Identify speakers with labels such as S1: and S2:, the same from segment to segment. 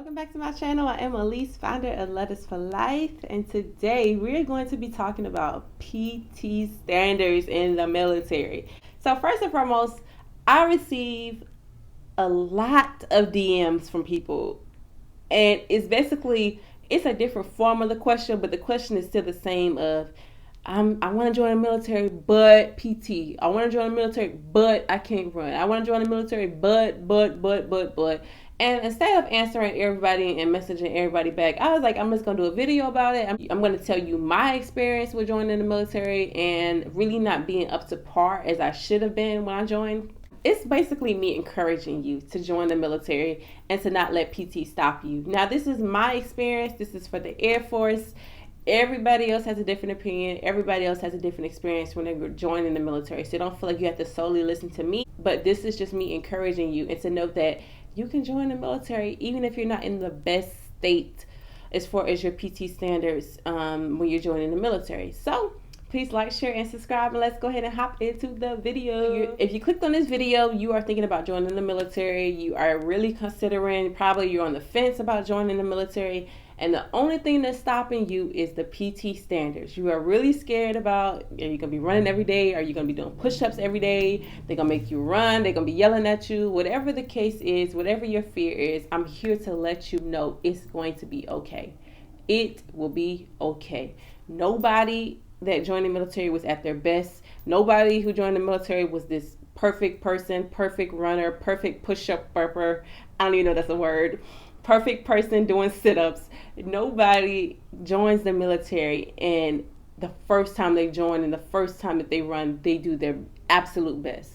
S1: Welcome back to my channel. I am Elise, founder of Lettuce for Life, and today we're going to be talking about PT standards in the military. So first and foremost, I receive a lot of DMs from people, and it's a different form of the question, but the question is still the same of I want to join the military, but PT. I want to join the military, but I can't run. I want to join the military, but. And instead of answering everybody and messaging everybody back, I was like, I'm just going to do a video about it. I'm going to tell you my experience with joining the military and really not being up to par as I should have been when I joined. It's basically me encouraging you to join the military and to not let PT stop you. Now, this is my experience. This is for the Air Force. Everybody else has a different opinion. Everybody else has a different experience when they're joining the military. So don't feel like you have to solely listen to me. But this is just me encouraging you and to know that you can join the military even if you're not in the best state as far as your PT standards when you're joining the military. So please like, share, and subscribe, and let's go ahead and hop into the video. If you clicked on this video, you are thinking about joining the military. You are really considering, probably you're on the fence about joining the military, and the only thing that's stopping you is the PT standards. You are really scared about, are you going to be running every day? Are you going to be doing push-ups every day? They're going to make you run. They're going to be yelling at you. Whatever the case is, whatever your fear is, I'm here to let you know it's going to be okay. It will be okay. Nobody that joined the military was at their best. Nobody who joined the military was this perfect person, perfect runner, perfect push-up burper. I don't even know that's a word. Perfect person doing sit-ups. Nobody joins the military and the first time they join and the first time that they run, they do their absolute best.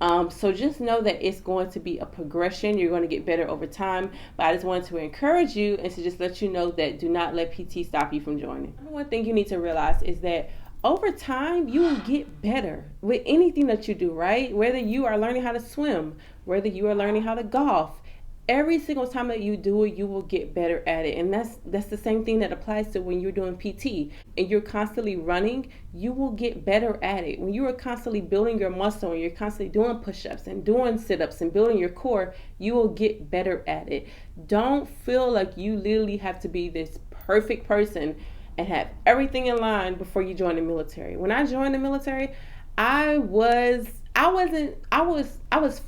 S1: So just know that it's going to be a progression. You're going to get better over time. But I just wanted to encourage you and to just let you know that do not let PT stop you from joining. One thing you need to realize is that over time, you will get better with anything that you do, right? Whether you are learning how to swim, whether you are learning how to golf, every single time that you do it, you will get better at it. And that's the same thing that applies to when you're doing PT and you're constantly running, you will get better at it. When you are constantly building your muscle and you're constantly doing push-ups and doing sit-ups and building your core, you will get better at it. Don't feel like you literally have to be this perfect person and have everything in line before you join the military. When I joined the military, I was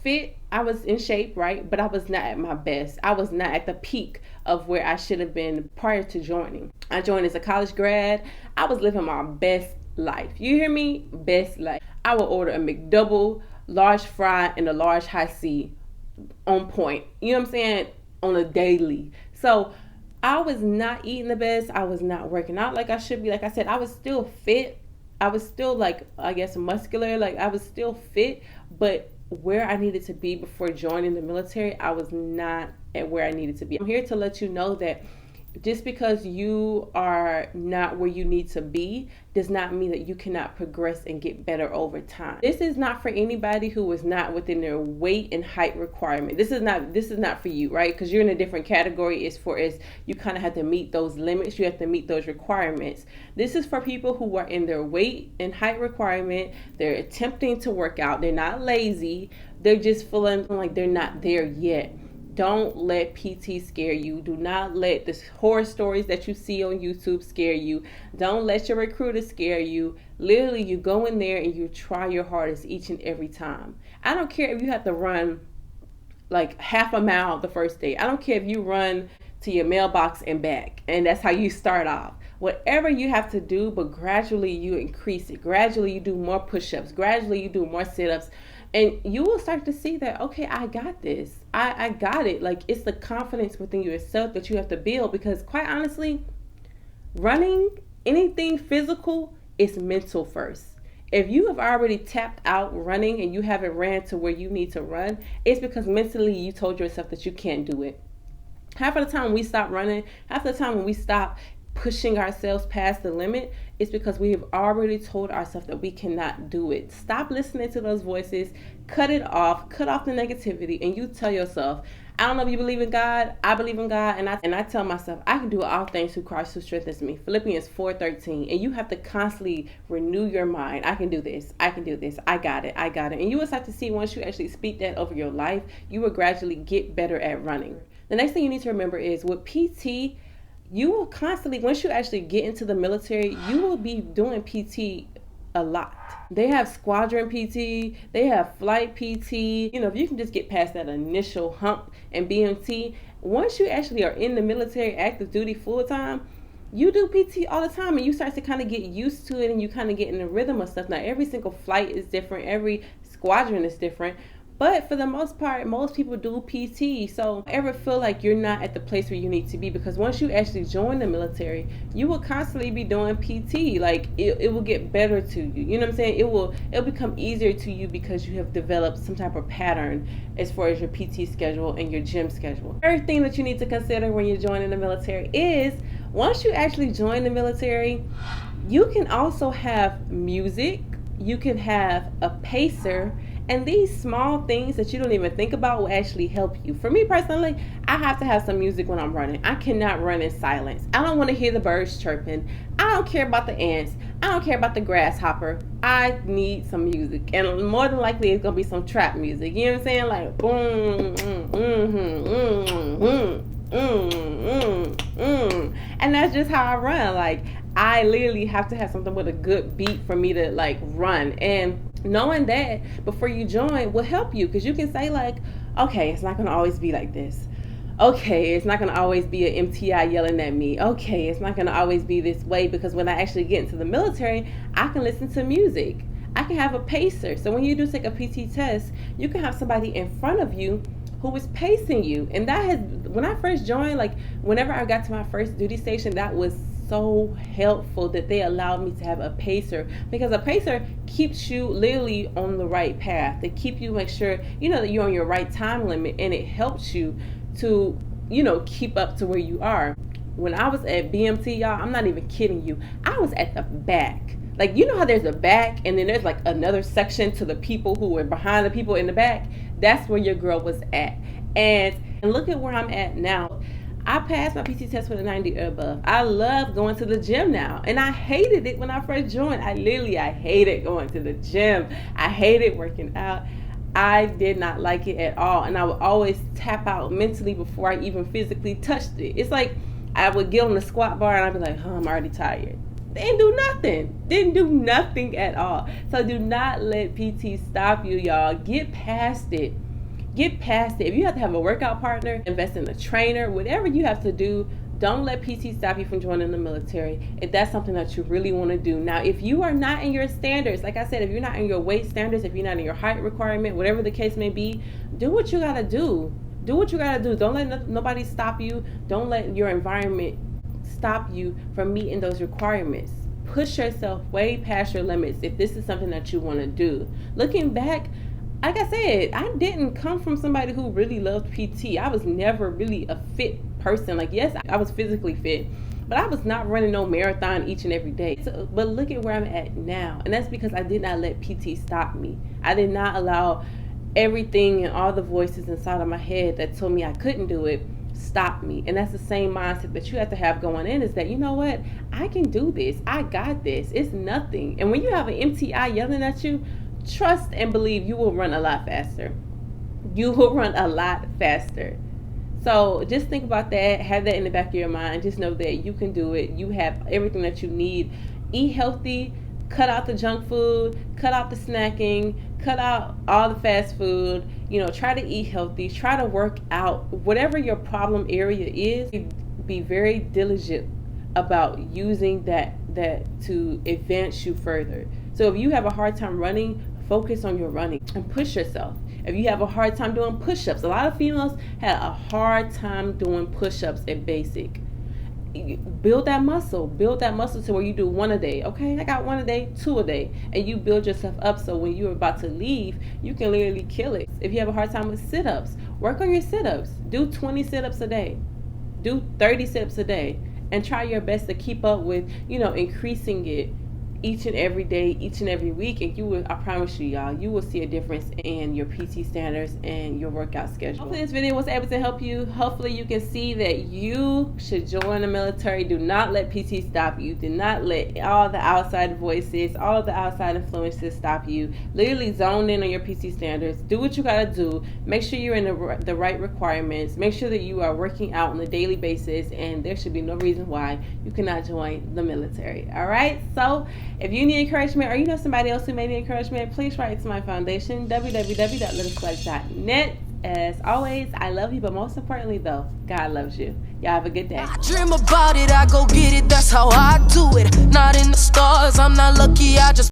S1: fit. I was in shape, right? But I was not at my best. I was not at the peak of where I should have been prior to joining. I joined as a college grad. I was living my best life. You hear me? Best life. I would order a McDouble, large fry, and a large high C on point. You know what I'm saying? On a daily. So I was not eating the best. I was not working out like I should be. Like I said, I was still fit. I was still muscular. Like I was still fit, but where I needed to be before joining the military, I was not at where I needed to be. I'm here to let you know that just because you are not where you need to be does not mean that you cannot progress and get better over time. This is not for anybody who is not within their weight and height requirement. This is not for you, right? Because you're in a different category as you kind of have to meet those limits. You have to meet those requirements. This is for people who are in their weight and height requirement. They're attempting to work out. They're not lazy. They're just feeling like they're not there yet. Don't let PT scare you. Do not let the horror stories that you see on YouTube scare you. Don't let your recruiter scare you. Literally, you go in there and you try your hardest each and every time. I don't care if you have to run like half a mile the first day. I don't care if you run to your mailbox and back, and that's how you start off. Whatever you have to do, but gradually you increase it. Gradually you do more push-ups. Gradually you do more sit-ups. And you will start to see that, okay, I got this. I got it. Like, it's the confidence within yourself that you have to build, because quite honestly, running anything physical is mental first. If you have already tapped out running and you haven't ran to where you need to run, it's because mentally you told yourself that you can't do it. Half of the time when we stop running, half the time when we stop pushing ourselves past the limit, it's because we have already told ourselves that we cannot do it. Stop listening to those voices. Cut it off. Cut off the negativity, and you tell yourself, I don't know if you believe in God. I believe in God, and I tell myself I can do all things through Christ who strengthens me. Philippians 4:13. And you have to constantly renew your mind. I can do this. I can do this. I got it. I got it. And you will start to see, once you actually speak that over your life, you will gradually get better at running. The next thing you need to remember is with PT, you will constantly, once you actually get into the military, you will be doing PT a lot. They have squadron PT, they have flight PT. If you can just get past that initial hump and BMT, once you actually are in the military active duty full time, you do PT all the time, and you start to kind of get used to it, and you kind of get in the rhythm of stuff. Now, every single flight is different, every squadron is different, but for the most part, most people do PT. So ever feel like you're not at the place where you need to be, because once you actually join the military, you will constantly be doing PT. Like it will get better to you. You know what I'm saying? It'll become easier to you because you have developed some type of pattern as far as your PT schedule and your gym schedule. Third thing that you need to consider when you're joining the military is, once you actually join the military, you can also have music, you can have a pacer, and these small things that you don't even think about will actually help you. For me personally, I have to have some music when I'm running. I cannot run in silence. I don't want to hear the birds chirping. I don't care about the ants. I don't care about the grasshopper. I need some music. And more than likely, it's going to be some trap music. You know what I'm saying? Like, boom, and that's just how I run. Like, I literally have to have something with a good beat for me to like run. And knowing that before you join will help you, because you can say like, okay, it's not going to always be like this. Okay, it's not going to always be an MTI yelling at me. Okay, it's not going to always be this way, because when I actually get into the military, I can listen to music. I can have a pacer. So when you do take a PT test, you can have somebody in front of you who is pacing you. And that has, when I first joined, like whenever I got to my first duty station, that was so helpful that they allowed me to have a pacer, because a pacer keeps you literally on the right path. They keep you, make sure that you're on your right time limit, and it helps you to keep up to where you are. When I was at BMT, y'all, I'm not even kidding you, I was at the back. Like, how there's a back and then there's like another section to the people who were behind the people in the back? That's where your girl was at. And look at where I'm at now. I passed my PT test with a 90 or above. I love going to the gym now. And I hated it when I first joined. I hated going to the gym. I hated working out. I did not like it at all. And I would always tap out mentally before I even physically touched it. It's like I would get on the squat bar and I'd be like, I'm already tired. Didn't do nothing at all. So do not let PT stop you, y'all. Get past it. If you have to have a workout partner, invest in a trainer, whatever you have to do, don't let PT stop you from joining the military if that's something that you really want to do. Now, if you are not in your standards, like I said, if you're not in your weight standards, if you're not in your height requirement, whatever the case may be, do what you got to do. Don't let nobody stop you. Don't let your environment stop you from meeting those requirements. Push yourself way past your limits if this is something that you want to do. Looking back, like I said, I didn't come from somebody who really loved PT. I was never really a fit person. Like, yes, I was physically fit, but I was not running no marathon each and every day. But look at where I'm at now. And that's because I did not let PT stop me. I did not allow everything and all the voices inside of my head that told me I couldn't do it stop me. And that's the same mindset that you have to have going in, is that, you know what, I can do this. I got this. It's nothing. And when you have an MTI yelling at you, trust and believe you will run a lot faster. So just think about that. Have that in the back of your mind. Just know that you can do it. You have everything that you need. Eat healthy. Cut out the junk food. Cut out the snacking. Cut out all the fast food. Try to eat healthy. Try to work out. Whatever your problem area is, be very diligent about using that to advance you further. So if you have a hard time running, focus on your running and push yourself. If you have a hard time doing push-ups, a lot of females had a hard time doing push-ups at basic. Build that muscle to where you do 1 a day. Okay, I got 1 a day, 2 a day, and you build yourself up so when you're about to leave, you can literally kill it. If you have a hard time with sit-ups, work on your sit-ups. Do 20 sit-ups a day. Do 30 sit-ups a day, and try your best to keep up with, increasing it each and every day, each and every week, and you will, I promise you, y'all, you will see a difference in your PT standards and your workout schedule. Hopefully this video was able to help you. Hopefully you can see that you should join the military. Do not let PT stop you. Do not let all the outside voices, all of the outside influences stop you. Literally zone in on your PT standards. Do what you gotta do. Make sure you're in the right requirements. Make sure that you are working out on a daily basis, and there should be no reason why you cannot join the military. All right, so if you need encouragement, or you know somebody else who may need encouragement, please write to my foundation, www.letitflex.net. As always, I love you, but most importantly though, God loves you. Y'all have a good day.
S2: I dream about it, I go get it, that's how I do it. Not in the stars, I'm not lucky, I just